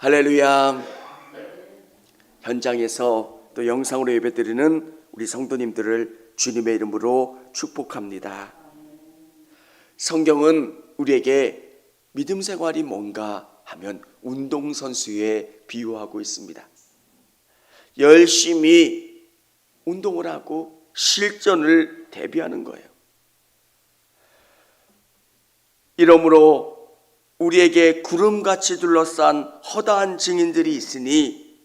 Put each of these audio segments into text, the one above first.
할렐루야. 현장에서 또 영상으로 예배드리는 우리 성도님들을 주님의 이름으로 축복합니다. 성경은 우리에게 믿음 생활이 뭔가 하면 운동선수에 비유하고 있습니다. 열심히 운동을 하고 실전을 대비하는 거예요. 이러므로 우리에게 구름같이 둘러싼 허다한 증인들이 있으니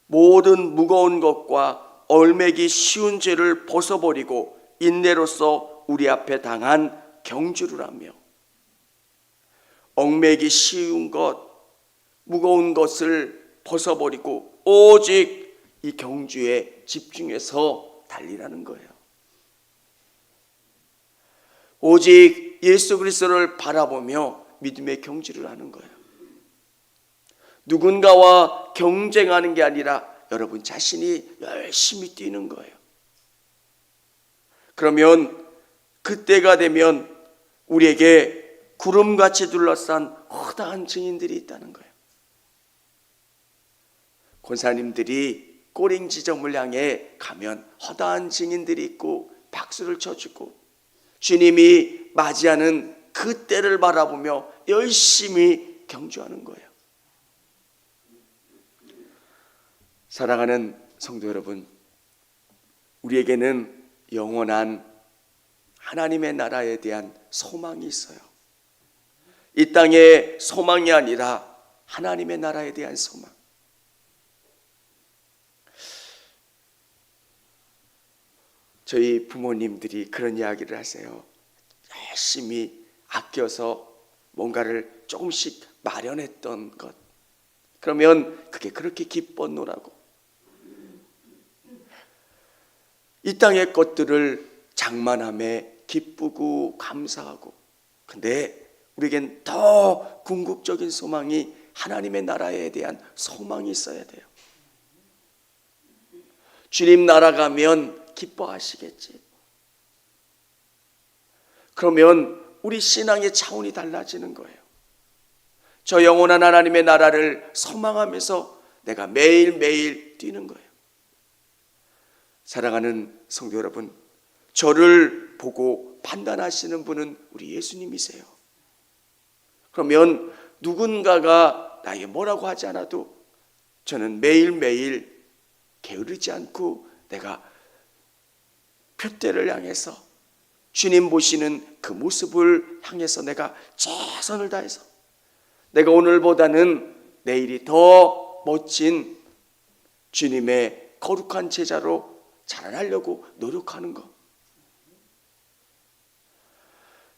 모든 무거운 것과 얽매기 쉬운 죄를 벗어버리고 인내로써 우리 앞에 당한 경주를 하며, 얽매기 쉬운 것, 무거운 것을 벗어버리고 오직 이 경주에 집중해서 달리라는 거예요. 오직 예수 그리스도를 바라보며 믿음의 경주를 하는 거예요. 누군가와 경쟁하는 게 아니라 여러분 자신이 열심히 뛰는 거예요. 그러면 그때가 되면 우리에게 구름같이 둘러싼 허다한 증인들이 있다는 거예요. 권사님들이 꼬링 지점을 향해 가면 허다한 증인들이 있고 박수를 쳐주고, 주님이 맞이하는 그 때를 바라보며 열심히 경주하는 거예요. 사랑하는 성도 여러분, 우리에게는 영원한 하나님의 나라에 대한 소망이 있어요. 이 땅의 소망이 아니라 하나님의 나라에 대한 소망. 저희 부모님들이 그런 이야기를 하세요. 열심히 아껴서 뭔가를 조금씩 마련했던 것, 그러면 그게 그렇게 기뻤노라고. 이 땅의 것들을 장만함에 기쁘고 감사하고, 근데 우리에겐 더 궁극적인 소망이 하나님의 나라에 대한 소망이 있어야 돼요. 주님 나라 가면 기뻐하시겠지. 그러면 우리 신앙의 차원이 달라지는 거예요. 저 영원한 하나님의 나라를 소망하면서 내가 매일매일 뛰는 거예요. 사랑하는 성도 여러분, 저를 보고 판단하시는 분은 우리 예수님이세요. 그러면 누군가가 나에게 뭐라고 하지 않아도 저는 매일매일 게으르지 않고 내가 표대를 향해서 주님 보시는 그 모습을 향해서 내가 최선을 다해서 내가 오늘보다는 내일이 더 멋진 주님의 거룩한 제자로 자라나려고 노력하는 것.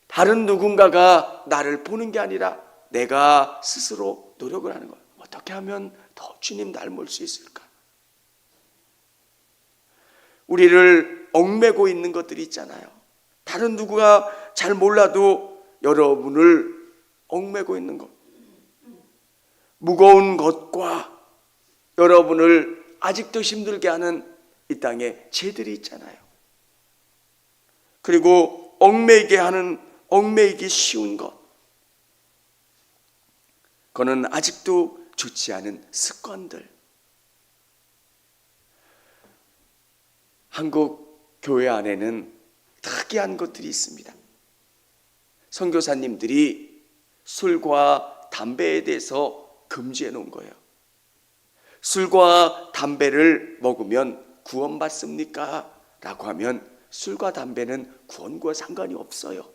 다른 누군가가 나를 보는 게 아니라 내가 스스로 노력을 하는 것. 어떻게 하면 더 주님 닮을 수 있을까? 우리를 얽매고 있는 것들이 있잖아요. 다른 누구가 잘 몰라도 여러분을 얽매고 있는 것, 무거운 것과 여러분을 아직도 힘들게 하는 이 땅에 죄들이 있잖아요. 그리고 얽매이기 쉬운 것, 그거는 아직도 좋지 않은 습관들. 한국 교회 안에는 특이한 것들이 있습니다. 선교사님들이 술과 담배에 대해서 금지해 놓은 거예요. 술과 담배를 먹으면 구원받습니까? 라고 하면 술과 담배는 구원과 상관이 없어요.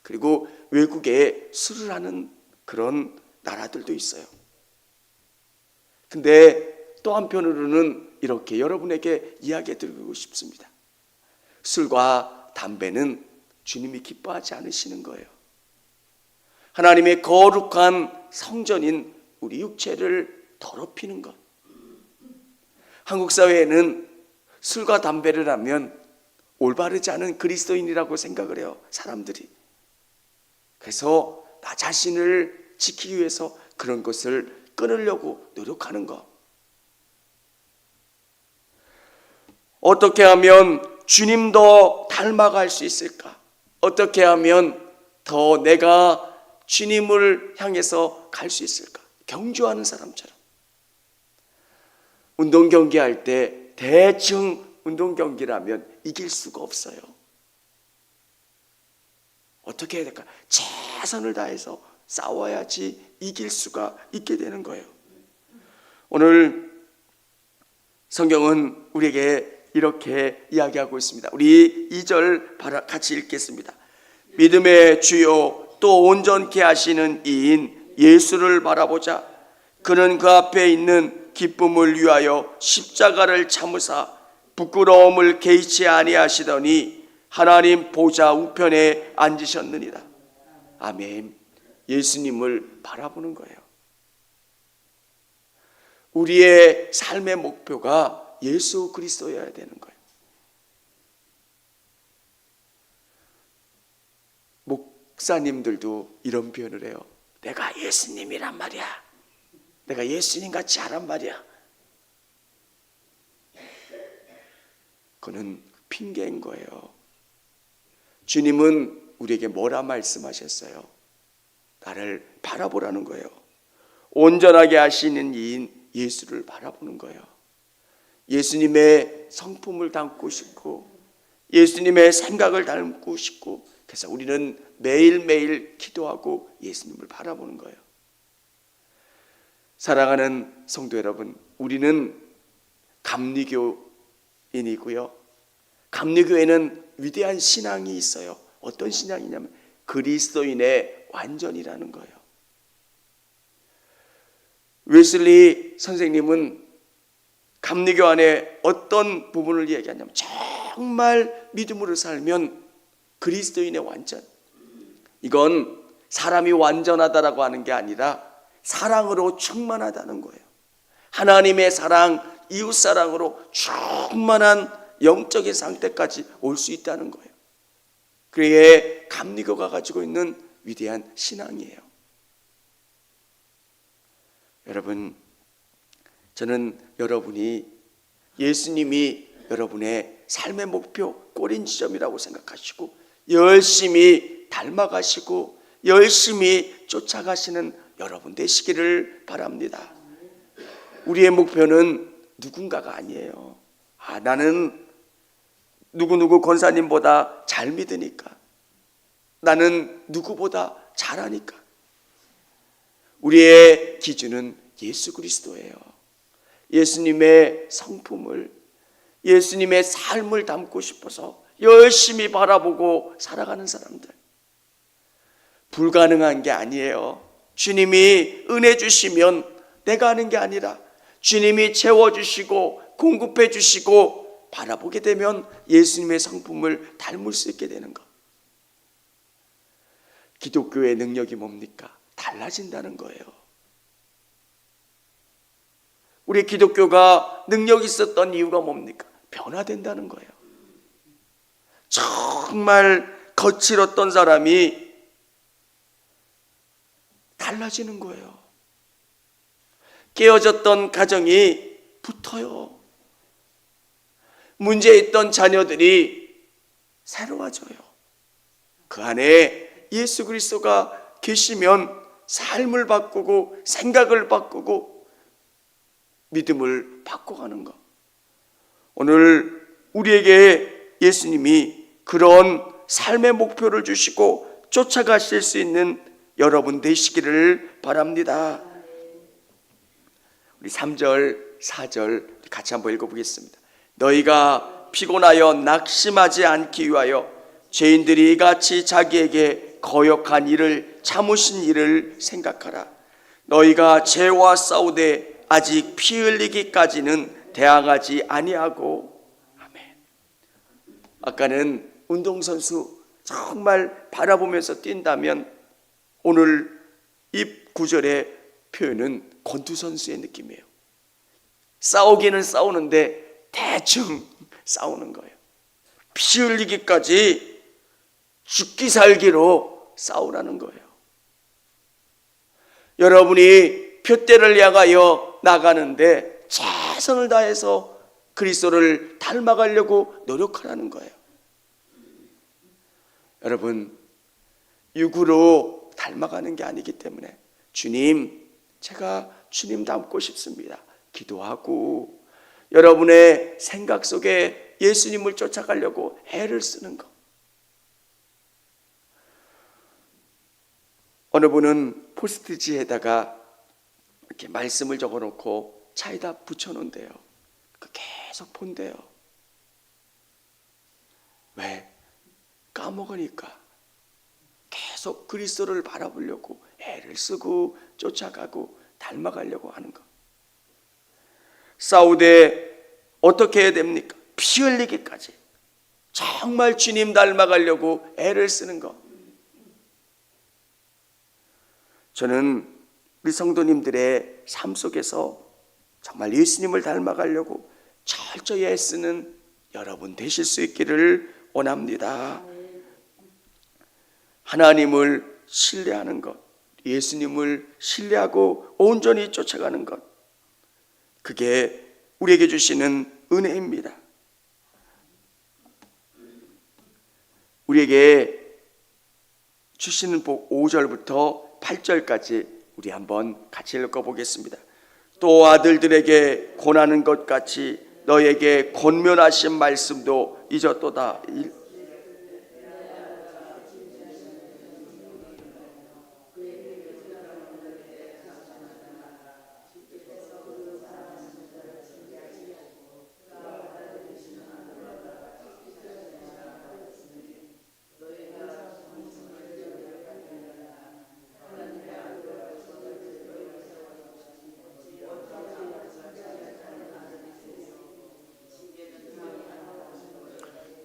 그리고 외국에 술을 하는 그런 나라들도 있어요. 근데 또 한편으로는 이렇게 여러분에게 이야기해 드리고 싶습니다. 술과 담배는 주님이 기뻐하지 않으시는 거예요. 하나님의 거룩한 성전인 우리 육체를 더럽히는 것. 한국 사회에는 술과 담배를 하면 올바르지 않은 그리스도인이라고 생각을 해요, 사람들이. 그래서 나 자신을 지키기 위해서 그런 것을 끊으려고 노력하는 것. 어떻게 하면 주님도 닮아갈 수 있을까? 어떻게 하면 더 내가 주님을 향해서 갈 수 있을까? 경주하는 사람처럼. 운동 경기할 때 대충 운동 경기라면 이길 수가 없어요. 어떻게 해야 될까? 최선을 다해서 싸워야지 이길 수가 있게 되는 거예요. 오늘 성경은 우리에게 이렇게 이야기하고 있습니다. 우리 2절 같이 읽겠습니다. 믿음의 주요 또 온전케 하시는 이인 예수를 바라보자. 그는 그 앞에 있는 기쁨을 위하여 십자가를 참으사 부끄러움을 개의치 아니하시더니 하나님 보좌 우편에 앉으셨느니라. 아멘. 예수님을 바라보는 거예요. 우리의 삶의 목표가 예수 그리스도여야 되는 거예요. 목사님들도 이런 표현을 해요. 내가 예수님이란 말이야. 내가 예수님 같이 하란 말이야. 그거는 핑계인 거예요. 주님은 우리에게 뭐라 말씀하셨어요? 나를 바라보라는 거예요. 온전하게 하시는 이인 예수를 바라보는 거예요. 예수님의 성품을 담고 싶고 예수님의 생각을 담고 싶고, 그래서 우리는 매일매일 기도하고 예수님을 바라보는 거예요. 사랑하는 성도 여러분, 우리는 감리교인이고요. 감리교회는 위대한 신앙이 있어요. 어떤 신앙이냐면 그리스도인의 완전이라는 거예요. 웨슬리 선생님은 감리교 안에 어떤 부분을 이야기하냐면 정말 믿음으로 살면 그리스도인의 완전. 이건 사람이 완전하다라고 하는 게 아니라 사랑으로 충만하다는 거예요. 하나님의 사랑, 이웃 사랑으로 충만한 영적인 상태까지 올 수 있다는 거예요. 그게 감리교가 가지고 있는 위대한 신앙이에요. 여러분, 저는 여러분이 예수님이 여러분의 삶의 목표, 꼬린 지점이라고 생각하시고 열심히 닮아가시고 열심히 쫓아가시는 여러분 되시기를 바랍니다. 우리의 목표는 누군가가 아니에요. 나는 누구누구 권사님보다 잘 믿으니까, 나는 누구보다 잘하니까. 우리의 기준은 예수 그리스도예요. 예수님의 성품을, 예수님의 삶을 담고 싶어서 열심히 바라보고 살아가는 사람들. 불가능한 게 아니에요. 주님이 은혜 주시면 내가 하는 게 아니라 주님이 채워주시고 공급해 주시고 바라보게 되면 예수님의 성품을 닮을 수 있게 되는 것. 기독교의 능력이 뭡니까? 달라진다는 거예요. 우리 기독교가 능력이 있었던 이유가 뭡니까? 변화된다는 거예요. 정말 거칠었던 사람이 달라지는 거예요. 깨어졌던 가정이 붙어요. 문제 있던 자녀들이 새로워져요. 그 안에 예수 그리스도가 계시면 삶을 바꾸고 생각을 바꾸고 믿음을 바꿔가는 것. 오늘 우리에게 예수님이 그런 삶의 목표를 주시고 쫓아가실 수 있는 여러분 되시기를 바랍니다. 우리 3절, 4절 같이 한번 읽어보겠습니다. 너희가 피곤하여 낙심하지 않기 위하여 죄인들이 이같이 자기에게 거역한 일을 참으신 일을 생각하라. 너희가 죄와 싸우되 아직 피 흘리기까지는 대항하지 아니하고. 아멘. 아까는 운동선수 정말 바라보면서 뛴다면 오늘 이 구절의 표현은 권투선수의 느낌이에요. 싸우기는 싸우는데 대충 싸우는 거예요. 피 흘리기까지 죽기 살기로 싸우라는 거예요. 여러분이 표대를 향하여 나가는데 최선을 다해서 그리스도를 닮아가려고 노력하라는 거예요. 여러분, 육으로 닮아가는 게 아니기 때문에 주님 제가 주님 닮고 싶습니다. 기도하고 여러분의 생각 속에 예수님을 쫓아가려고 애를 쓰는 것. 어느 분은 포스트지에다가 이렇게 말씀을 적어놓고 차에다 붙여놓은대요. 계속 본대요. 왜? 까먹으니까. 계속 그리스도를 바라보려고 애를 쓰고 쫓아가고 닮아가려고 하는 것. 싸우되 어떻게 해야 됩니까? 피 흘리기까지. 정말 주님 닮아가려고 애를 쓰는 것. 저는 우리 성도님들의 삶 속에서 정말 예수님을 닮아가려고 철저히 애쓰는 여러분 되실 수 있기를 원합니다. 하나님을 신뢰하는 것, 예수님을 신뢰하고 온전히 쫓아가는 것, 그게 우리에게 주시는 은혜입니다. 우리에게 주시는 복 5절부터 8절까지 우리 한번 같이 읽어보겠습니다. 또 아들들에게 권하는 것 같이 너에게 권면하신 말씀도 잊었도다.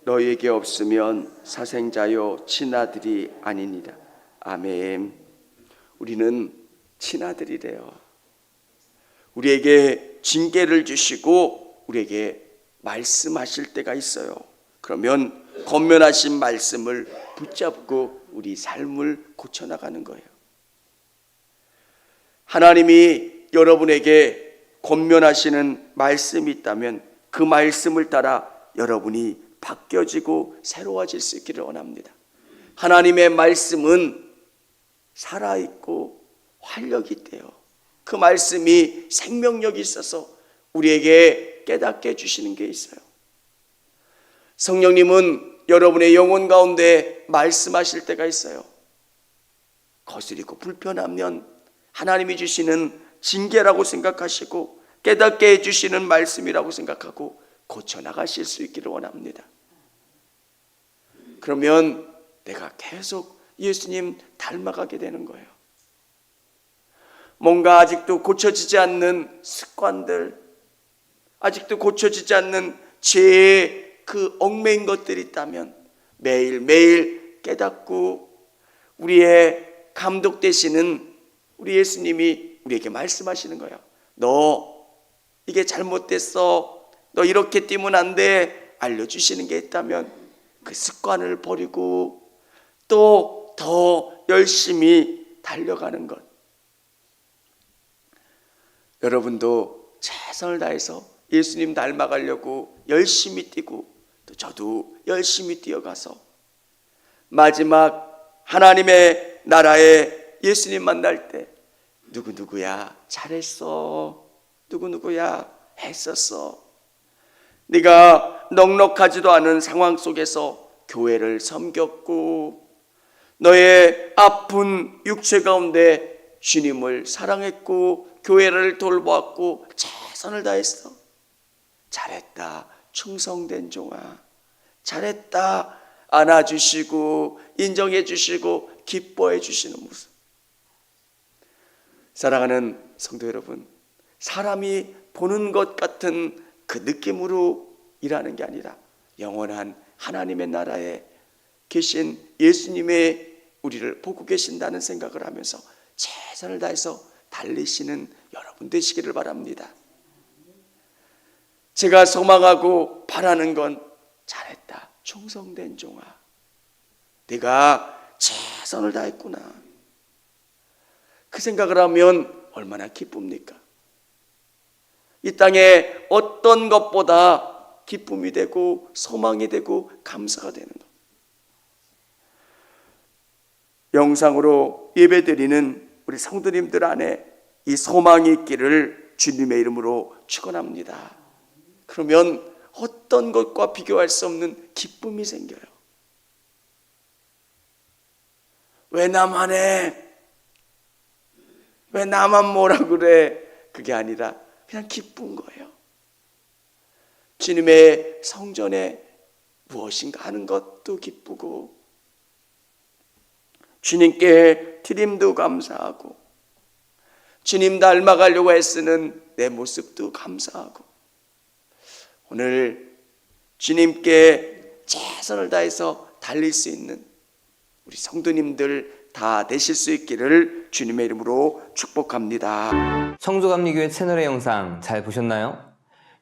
너에게 없으면 사생자요 친아들이 아니니라. 아멘. 우리는 친아들이래요. 우리에게 징계를 주시고 우리에게 말씀하실 때가 있어요. 그러면 권면하신 말씀을 붙잡고 우리 삶을 고쳐나가는 거예요. 하나님이 여러분에게 권면하시는 말씀이 있다면 그 말씀을 따라 여러분이 바뀌어지고 새로워질 수 있기를 원합니다. 하나님의 말씀은 살아있고 활력이 있대요. 그 말씀이 생명력이 있어서 우리에게 깨닫게 해주시는 게 있어요. 성령님은 여러분의 영혼 가운데 말씀하실 때가 있어요. 거스리고 불편하면 하나님이 주시는 징계라고 생각하시고 깨닫게 해주시는 말씀이라고 생각하고 고쳐나가실 수 있기를 원합니다. 그러면 내가 계속 예수님 닮아가게 되는 거예요. 뭔가 아직도 고쳐지지 않는 습관들, 아직도 고쳐지지 않는 죄의 그 얽매인 것들이 있다면 매일매일 깨닫고 우리의 감독 되시는 우리 예수님이 우리에게 말씀하시는 거예요. 너 이게 잘못됐어. 너 이렇게 뛰면 안 돼. 알려주시는 게 있다면 그 습관을 버리고 또 더 열심히 달려가는 것. 여러분도 최선을 다해서 예수님 닮아가려고 열심히 뛰고 또 저도 열심히 뛰어가서 마지막 하나님의 나라에 예수님 만날 때 누구누구야 잘했어, 누구누구야 했었어, 네가 넉넉하지도 않은 상황 속에서 교회를 섬겼고 너의 아픈 육체 가운데 주님을 사랑했고 교회를 돌보았고 최선을 다했어. 잘했다 충성된 종아, 잘했다 안아주시고 인정해 주시고 기뻐해 주시는 모습. 사랑하는 성도 여러분, 사람이 보는 것 같은 그 느낌으로 일하는 게 아니라 영원한 하나님의 나라에 계신 예수님의 우리를 보고 계신다는 생각을 하면서 최선을 다해서 달리시는 여러분 되시기를 바랍니다. 제가 소망하고 바라는 건 잘했다 충성된 종아, 네가 최선을 다했구나. 그 생각을 하면 얼마나 기쁩니까? 이 땅에 어떤 것보다 기쁨이 되고 소망이 되고 감사가 되는 것. 영상으로 예배드리는 우리 성도님들 안에 이 소망이 있기를 주님의 이름으로 축원합니다. 그러면 어떤 것과 비교할 수 없는 기쁨이 생겨요. 왜 나만 해? 왜 나만 뭐라 그래? 그게 아니라 그냥 기쁜 거예요. 주님의 성전에 무엇인가 하는 것도 기쁘고, 주님께 드림도 감사하고, 주님 닮아가려고 애쓰는 내 모습도 감사하고, 오늘 주님께 최선을 다해서 달릴 수 있는 우리 성도님들 다 되실 수 있기를 주님의 이름으로 축복합니다. 청주감리교회 채널의 영상 잘 보셨나요?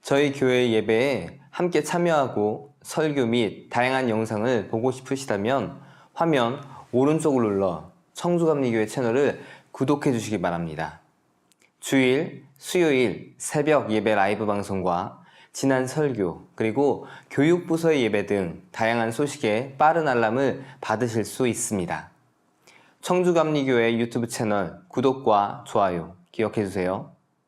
저희 교회 예배에 함께 참여하고 설교 및 다양한 영상을 보고 싶으시다면 화면 오른쪽을 눌러 청주감리교회 채널을 구독해 주시기 바랍니다. 주일, 수요일 새벽 예배 라이브 방송과 지난 설교, 그리고 교육부서의 예배 등 다양한 소식에 빠른 알람을 받으실 수 있습니다. 청주감리교회 유튜브 채널 구독과 좋아요 기억해 주세요.